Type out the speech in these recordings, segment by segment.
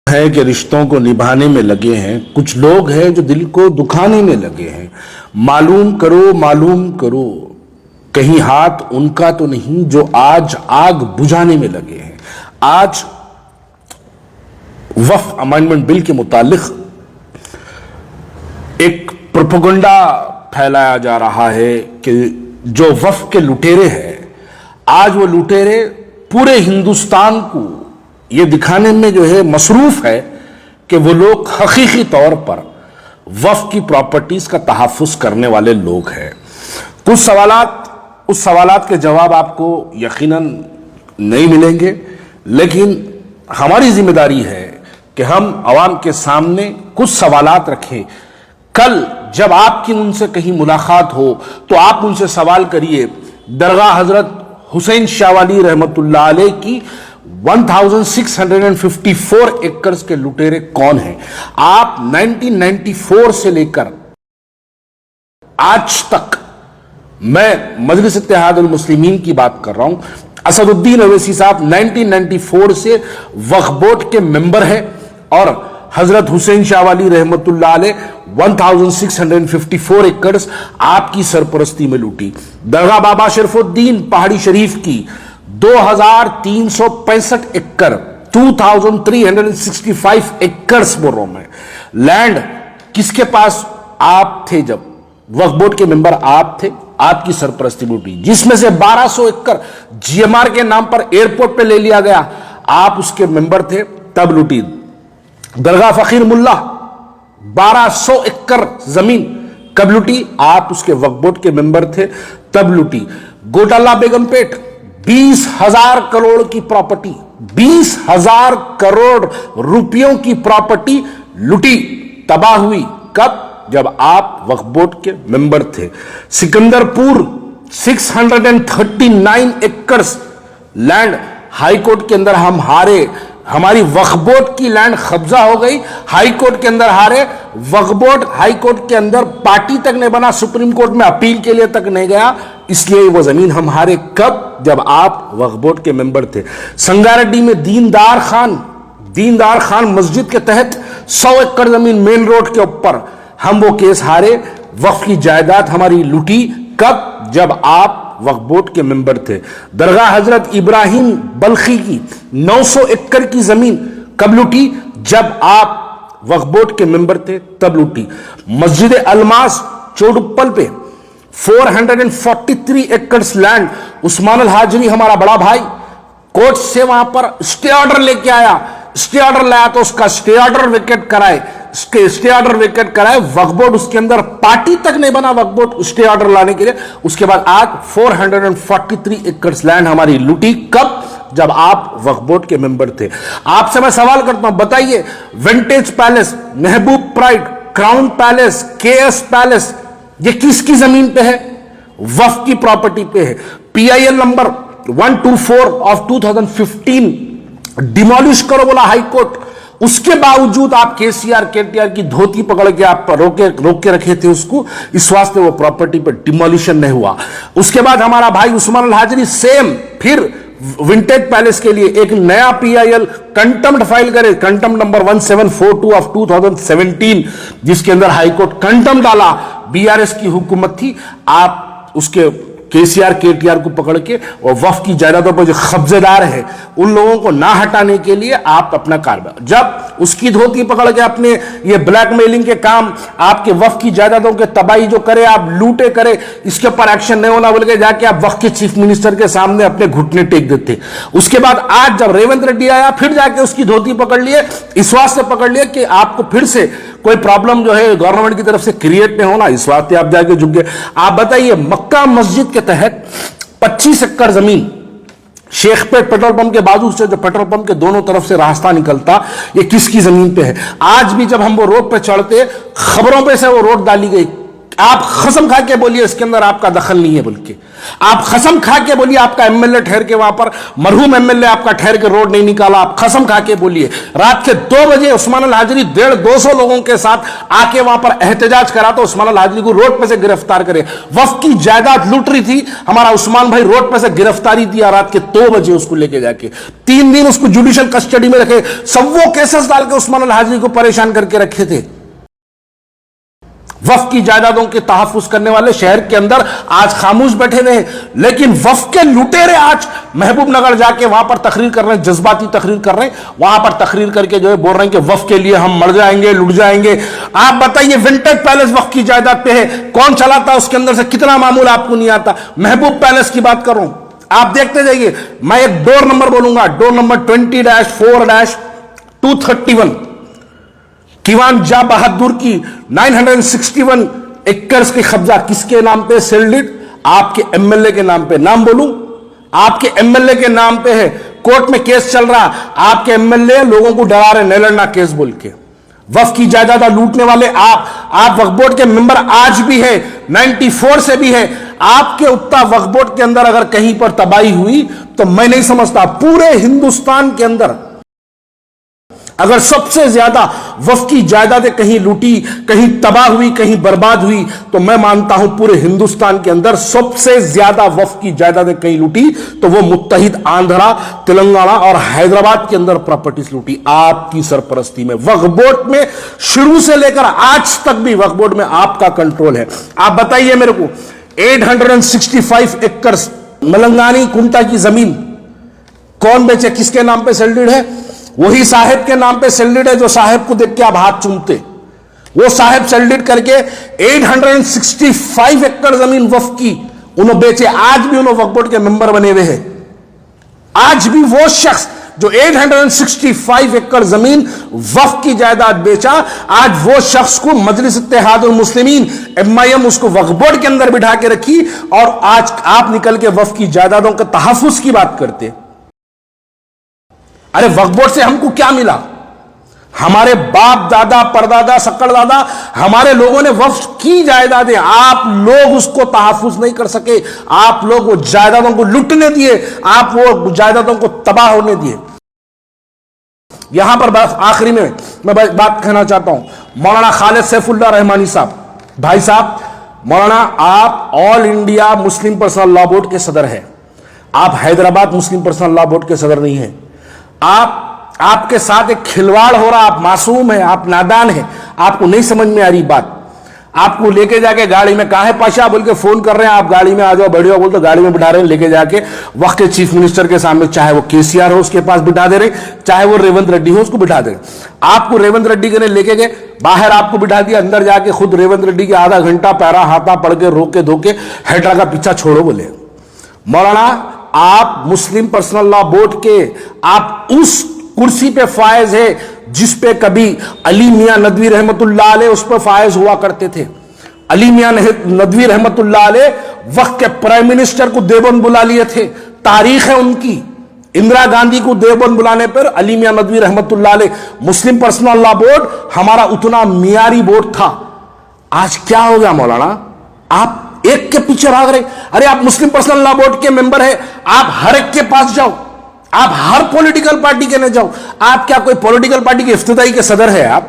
है कि रिश्तों को निभाने में लगे हैं, कुछ लोग हैं जो दिल को दुखाने में लगे हैं। मालूम करो कहीं हाथ उनका तो नहीं जो आज आग बुझाने में लगे हैं। आज वक्फ अमेंडमेंट बिल के मुतालिक एक प्रोपेगेंडा फैलाया जा रहा है कि जो वक्फ के लुटेरे हैं, आज वो लुटेरे पूरे हिंदुस्तान को ये दिखाने में जो है मसरूफ है कि वो लोग हकीकी तौर पर वक्फ की प्रॉपर्टीज का तहफ़्फ़ुज़ करने वाले लोग हैं। उस सवालात के जवाब आपको यकीनन नहीं मिलेंगे, लेकिन हमारी जिम्मेदारी है कि हम आवाम के सामने कुछ सवालात रखें। कल जब आपकी उनसे कहीं मुलाकात हो तो आप उनसे सवाल करिए, दरगाह हजरत हुसैन शाह वाली रहमतुल्लाह अलैह की 1654 एकड़ के लुटेरे कौन हैं? आप 1994 से लेकर आज तक, मैं मजलिस इत्तेहादुल मुस्लिमीन की बात कर रहा हूं, असदुद्दीन अवैसी साहब 1994 से वक्फ बोर्ड के मेंबर हैं और हजरत हुसैन शाह वाली रहमतुल्लाह अलैह 1654 एकड़ आपकी सरपरस्ती में लूटी। दरगाह बाबा शरफुद्दीन पहाड़ी शरीफ की 2365 एकड़ 2365 एकड़ बोल रहा हूं मैं, लैंड किसके पास आप थे जब वक्फ बोर्ड के मेंबर आप थे, आपकी सरपरस्ती में लूटी, जिसमें से 1200 एकड़ जीएमआर के नाम पर एयरपोर्ट पे ले लिया गया, आप उसके मेंबर थे तब लूटी। दरगाह फकीर मुल्ला 1200 एकड़ जमीन कब लूटी? आप उसके वक्फ बोर्ड के मेंबर थे तब लूटी। गोटाला बेगमपेट 20,000 करोड़ की प्रॉपर्टी, 20,000 करोड़ रुपयों की प्रॉपर्टी लूटी, तबाह हुई कब? जब आप वक्फ बोर्ड के मेंबर थे। सिकंदरपुर 639 एकड़ लैंड हाईकोर्ट के अंदर हम हारे, हमारी वक्फ बोर्ड की लैंड कब्जा हो गई, हाई कोर्ट के अंदर हारे, वक्फ बोर्ड हाई कोर्ट के अंदर पार्टी तक नहीं बना, सुप्रीम कोर्ट में अपील के लिए तक नहीं गया, इसलिए वो जमीन हम हारे कब? जब आप वक्फ बोर्ड के मेंबर थे। संगारेड्डी में दीनदार खान मस्जिद के तहत 100 एकड़ जमीन मेन रोड के ऊपर, हम वो केस हारे, वक्फ की जायदाद हमारी लूटी कब? जब आप वक्फ बोर्ड के मेंबर थे। दरगाह हजरत इब्राहिम बल्खी की 900 एकड़ की जमीन कब लूटी? जब आप वक्फ बोर्ड के मेंबर थे तब लूटी। मस्जिद अलमास चोडुप्पल पे 443 एकड़ लैंड, उस्मान अल हाजरी हमारा बड़ा भाई कोर्ट से वहां पर स्टे ऑर्डर लेके आया, स्टे ऑर्डर लाया तो उसका स्टे ऑर्डर वेकेट कराए, स्टे ऑर्डर वेकेट कराए, वक्फ बोर्ड उसके अंदर पार्टी तक नहीं बना वक्फ बोर्ड स्टे ऑर्डर लाने के लिए। उसके बाद आज 443 एकड़ लैंड हमारी लूटी कब? जब आप वक्फ बोर्ड के मेंबर थे। आपसे मैं सवाल करता हूं, बताइए, vintage palace, Mehboob pride, crown palace, KS palace, ये किसकी जमीन पे है? वक्फ की प्रॉपर्टी पे है। पीआईएल नंबर 124 ऑफ 2015 डिमोलिश करो बोला हाई कोर्ट, उसके बावजूद आप केटीआर की धोती पकड़ के आप रोक के रखे थे उसको, इस वास्ते वो प्रॉपर्टी पर डिमोलिशन नहीं हुआ। उसके बाद हमारा भाई उस्मान अल हाजरी सेम फिर विंटेज पैलेस के लिए एक नया पीआईएल कंटेम्प्ट फाइल करे, कंटेम्प्ट नंबर 1742 ऑफ 2017, जिसके अंदर हाईकोर्ट कंटेम्प्ट डाला। बीआरएस की हुकूमत थी, आप उसके केटीआर को पकड़ के और वक्फ की जायदादों पर जो कब्जेदार है उन लोगों को ना हटाने के लिए आप अपना कार्य, जब उसकी धोती पकड़ के अपने ये ब्लैकमेलिंग के काम, आपके वक्फ की जायदादों के तबाही जो करे, आप लूटे करे, इसके ऊपर एक्शन नहीं होना बोल के जाके आप वक्फ के चीफ मिनिस्टर के सामने अपने घुटने टेक देते। उसके बाद आज जब रेवंत रेड्डी आया, फिर जाके उसकी धोती पकड़ लिए, इस वास्ते पकड़ लिए कि आपको फिर से कोई प्रॉब्लम जो है गवर्नमेंट की तरफ से क्रिएट नहीं होना, इस वास्ते आप जाके झुक गए। आप बताइए, मक्का मस्जिद के तहत 25 एकड़ जमीन, शेखपेट पेट्रोल पंप के बाजू से जो पेट्रोल पंप के दोनों तरफ से रास्ता निकलता, ये किसकी जमीन पे है? आज भी जब हम वो रोड पे चढ़ते, खबरों पे से वो रोड डाली गई, आप कसम खा के बोलिए इसके अंदर आपका दखल नहीं है, बोल के आप कसम खा के बोलिए आपका एमएलए ठहर के वहां पर, मरहूम एमएलए आपका ठहर के रोड नहीं निकाला, आप कसम खा के बोलिए। रात के 2 बजे उस्मान अल हाजरी 150-200 लोगों के साथ आके वहां पर एहतजाज करा तो उस्मान अल हाजरी को रोड पे से गिरफ्तार करे। वफ की जायदाद लूट रही थी, हमारा उस्मान भाई रोड पे से गिरफ्तारी दिया रात के 2 बजे उसको लेके जाके, 3 दिन उसको जुडिशियल कस्टडी में रखे, सब वो केसेस डाल के उस्मान अल हाजरी को परेशान करके रखे थे। वफ की जायदादों के तहफ्फुज करने वाले शहर के अंदर आज खामोश बैठे हुए हैं, लेकिन वफ के लुटेरे आज महबूब नगर जाके वहां पर तकरीर कर रहे हैं, जज्बाती तकरीर कर रहे हैं, वहां पर तकरीर करके जो है बोल रहे हैं कि वफ के लिए हम मर जाएंगे, लुट जाएंगे। आप बताइए विंटेज पैलेस वफ की जायदाद पे है, कौन चलाता है, उसके अंदर से कितना मामूल आपको नहीं आता। महबूब पैलेस की बात करूं, आप देखते जाइए, मैं एक डोर नंबर बोलूंगा, डोर नंबर 20-4-231, दीवान जा बहादुर की 961 एकड़ की कब्जा किसके नाम पे सेल्डिड? आपके एमएलए के नाम पे। नाम बोलूं? आपके एमएलए के नाम पे है, कोर्ट में केस चल रहा, आपके एमएलए लोगों को डरा रहे, नहीं लड़ना केस बोल के। वफ की जायदाद लूटने वाले आप वक्फ बोर्ड के मेंबर आज भी है, 94 से भी है। आपके उत्ता वक्फ बोर्ड के अंदर अगर कहीं पर तबाही हुई तो मैं नहीं समझता पूरे हिंदुस्तान के अंदर अगर सबसे ज्यादा वफ की जायदादें कहीं लूटी, कहीं तबाह हुई, कहीं बर्बाद हुई, तो मैं मानता हूं पूरे हिंदुस्तान के अंदर सबसे ज्यादा वफ की जायदादें कहीं लूटी तो वो मुत्तहिद आंध्रा, तेलंगाना और हैदराबाद के अंदर प्रॉपर्टीज लूटी आपकी सरपरस्ती में। वक्फ बोर्ड में शुरू से लेकर आज तक भी वक्फ बोर्ड में आपका कंट्रोल है। आप बताइए मेरे को, 865 एकड़ मलंगानी कुंटा की जमीन कौन बेचे, किसके नाम पे सेल्डेड है? वही साहेब के नाम पे सेल्डेड है जो साहेब को देख के आप हाथ चूमते। वो साहेब सेल्डेड करके 865 एकड़ जमीन वफ की उन्होंने बेचे। आज भी उन्होंने वक्फ बोर्ड के मेंबर बने हुए हैं। आज भी वो शख्स जो 865 एकड़ जमीन वफ की जायदाद बेचा, आज वो शख्स को मजलिस इत्तेहादुल मुस्लिमीन MIM उसको वक्फ बोर्ड के अंदर बिठा के रखी, और आज आप निकल के वफ की जायदादों के तहफ्फुज की बात करते। अरे वक्फ बोर्ड से हमको क्या मिला? हमारे बाप दादा परदादा सक्कड़ दादा हमारे लोगों ने वक्फ की जायदादें, आप लोग उसको तहफ्फुज नहीं कर सके, आप लोग वो जायदादों को लूटने दिए, आप वो जायदादों को तबाह होने दिए। यहां पर आखिरी में मैं बात कहना चाहता हूं, मौलाना खालिद सैफुल्लाह रहमानी साहब, भाई साहब, मौलाना आप all India Muslim personal law board के सदर हैं, आप हैदराबाद मुस्लिम पर्सनल लॉ बोर्ड के सदर नहीं हैं। आपके साथ एक खिलवाड़ हो रहा, आप मासूम हैं, आप नादान हैं, आपको नहीं समझ में आ रही बात। आपको लेके जाके गाड़ी में, कहा है पाशा बोल के फोन कर रहे हैं, आप गाड़ी में आ जाओ, बैठो बोल तो गाड़ी में बिठा रहे हैं, लेके जाके वक्त के चीफ मिनिस्टर के सामने, चाहे वो KCR हो उसके पास बिठा दे रहे, चाहे वो रेवंत रेड्डी हो उसको बिठा दे रहे। आपको रेवंत रेड्डी के लेके गए बाहर, आपको बिठा दिया, अंदर जाके खुद रेवंत रेड्डी के आधा घंटा पैरा हाथा पड़ के रोके धोके हेड्रा का पीछा छोड़ो बोले। मौलाना आप मुस्लिम पर्सनल लॉ बोर्ड के आप उस कुर्सी पे फायज है जिस पे कभी अली मियां नदवी रहमतुल्लाह अलैह उस पर फायज हुआ करते थे। अली मियां नदवी रहमतुल्लाह अलैह वक्त के प्राइम मिनिस्टर को देवबंद बुला लिए थे, तारीख है उनकी। इंदिरा गांधी को देवबंद बुलाने पर अली मियां नदवी रहमतुल्लाह अलैह, मुस्लिम पर्सनल लॉ बोर्ड हमारा उतना मियारी बोर्ड था। आज क्या हो गया मौलाना, आप एक के पीछे भाग रहे। अरे आप मुस्लिम पर्सनल लॉ बोर्ड के मेंबर है, आप हर एक के पास जाओ, आप हर पॉलिटिकल पार्टी के न जाओ। आप क्या कोई पॉलिटिकल पार्टी के इफ्तिताई के सदर है?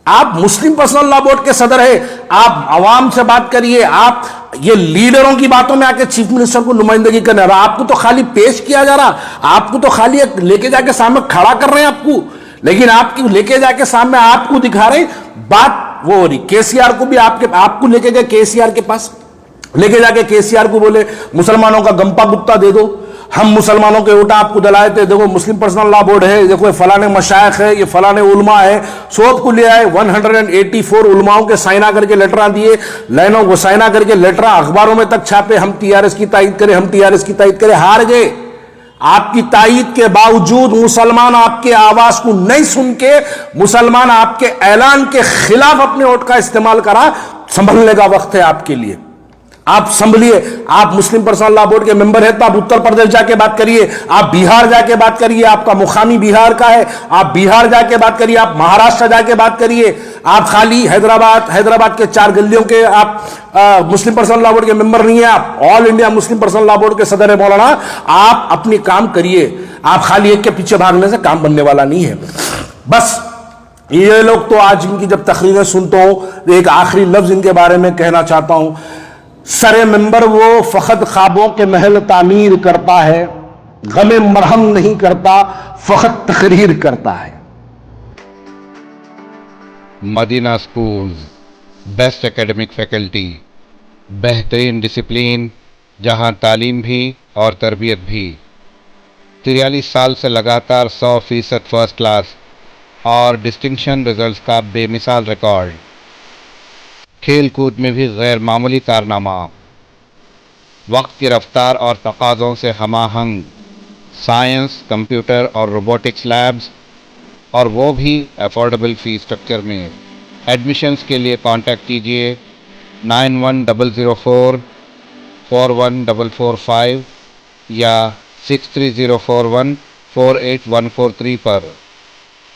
आप मुस्लिम पर्सनल लॉ बोर्ड के सदर है। आप आवाम से बात करिए, आप ये लीडरों की बातों में आके चीफ मिनिस्टर को नुमाइंदगी करने रहा। आपको तो खाली पेश किया जा रहा, आपको तो खाली एक लेके जाके सामने खड़ा कर रहे हैं आपको, लेकिन आपकी लेके जाके सामने आपको दिखा रहे बात वो हो रही। KCR को भी आपको लेके गए KCR के पास, लेके जाके KCR को बोले मुसलमानों का गंपा गुप्ता दे दो, हम मुसलमानों के वोट आपको दिलाए थे, देखो मुस्लिम पर्सनल लॉ बोर्ड है, देखो फलाने मशाइख है, ये फलाने उलमा है, सोब को ले आए। 184 उलमाओं के साइना करके लेटरा दिए, लाइनों को साइना करके लेटरा अखबारों में तक छापे, हम TRS की तायद करें, हम TRS की तायद करें, हार गए। आपकी तायद के बावजूद मुसलमान आपके आवाज को नहीं सुन के, मुसलमान आपके ऐलान के खिलाफ अपने वोट का इस्तेमाल करा। संभलने का वक्त है आपके लिए, आप संभलिए। आप मुस्लिम पर्सनल लॉ बोर्ड के मेंबर हैं तो आप उत्तर प्रदेश जाके बात करिए, आप बिहार जाके बात करिए, आपका मुकामी बिहार का है, आप बिहार जाके बात करिए, आप महाराष्ट्र जाके बात करिए, आप खाली हैदराबाद के 4 गलियों के आप मुस्लिम पर्सनल लॉ बोर्ड के मेंबर नहीं है, आप all India Muslim personal law board के सदर है मौलाना। आप अपनी काम करिए, आप खाली एक के पीछे भागने से काम बनने वाला नहीं है। बस ये लोग तो आज इनकी जब तकरीरें सुनता हूं, एक आखिरी लफ्ज इनके बारे में कहना चाहता हूं, सरे मेंबर वो फखत ख्वाबों के महल तामीर करता है, गमे मरहम नहीं करता, फखत तकरीर करता है। Madina schools, best academic faculty, बेहतरीन डिसिप्लिन, जहां तालीम भी और तरबियत भी। 43 साल से लगातार 100% फर्स्ट क्लास और डिस्टिंक्शन रिजल्ट्स का बेमिसाल रिकॉर्ड। खेल कूद में भी गैर मामूली कारनामा। वक्त की रफ्तार और तकाज़ों से हमाहंग साइंस, कंप्यूटर और रोबोटिक्स लैब्स, और वो भी अफोर्डेबल फ़ी स्ट्रक्चर में। एडमिशन्स के लिए कांटेक्ट कीजिए 9100441445 या 6304148143 पर।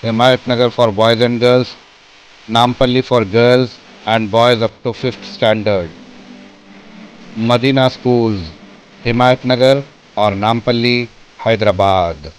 Himayat Nagar for boys and girls, Nampally for girls and boys up to 5th standard. Madina schools, Himayat Nagar और नामपल्ली, हैदराबाद।